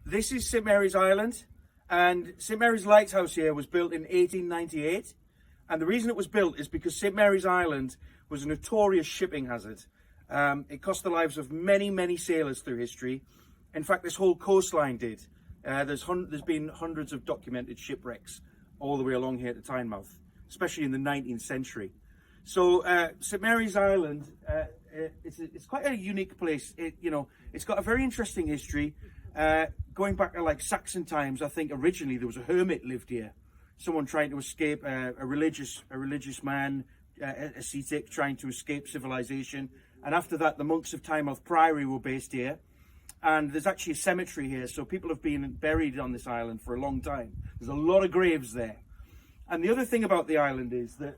this is St Mary's Island, and St Mary's Lighthouse here was built in 1898. And the reason it was built is because St Mary's Island was a notorious shipping hazard. It cost the lives of many, many sailors through history. In fact, this whole coastline did. There's been hundreds of documented shipwrecks all the way along here to Tynemouth, especially in the 19th century. So St Mary's Island, it's quite a unique place. It's got a very interesting history. Going back to like Saxon times, I think originally there was a hermit lived here. Someone trying to escape, a religious man, ascetic, trying to escape civilization. And after that, the monks of Tynemouth Priory were based here. And there's actually a cemetery here, so people have been buried on this island for a long time. There's a lot of graves there. And the other thing about the island is that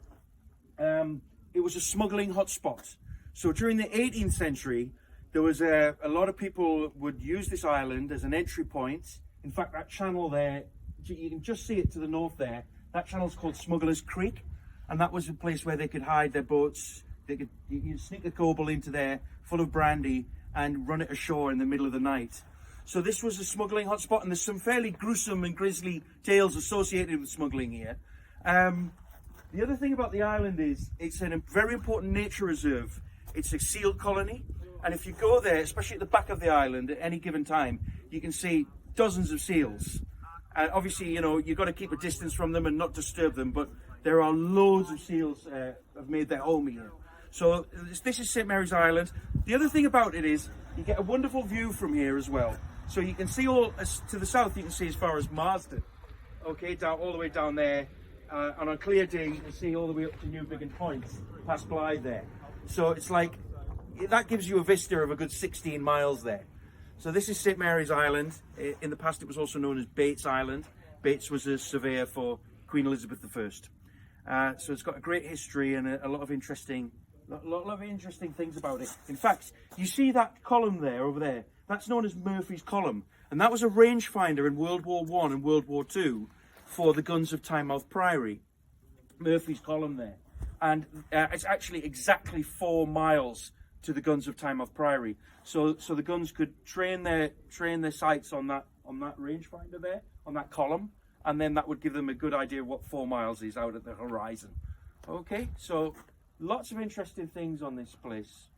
it was a smuggling hotspot. So during the 18th century, there was a lot of people would use this island as an entry point. In fact, that channel there, you can just see it to the north there. That channel's called Smuggler's Creek, and that was a place where they could hide their boats. You'd sneak a coble into there full of brandy and run it ashore in the middle of the night. So this was a smuggling hotspot, and there's some fairly gruesome and grisly tales associated with smuggling here. The other thing about the island is it's a very important nature reserve. It's a seal colony, and if you go there, especially at the back of the island at any given time, you can see dozens of seals. And obviously, you've got to keep a distance from them and not disturb them, but there are loads of seals have made their home here. So this is St Mary's Island. The other thing about it is you get a wonderful view from here as well. So you can see all to the south, you can see as far as Marsden. Okay, all the way down there. On a clear day, you can see all the way up to Newbiggin Point, past Blythe there. So it's like, that gives you a vista of a good 16 miles there. So this is St Mary's Island. In the past, it was also known as Bates Island. Bates was a surveyor for Queen Elizabeth I. So it's got a great history and a lot of interesting things about it. In fact, you see that column there over there? That's known as Murphy's Column, and that was a rangefinder in World War I and World War II for the guns of Tynemouth Priory. Murphy's Column there, and it's actually exactly 4 miles to the guns of Tynemouth Priory. So the guns could train their sights on that rangefinder there, on that column, and then that would give them a good idea of what 4 miles is out at the horizon. Okay, so lots of interesting things on this place.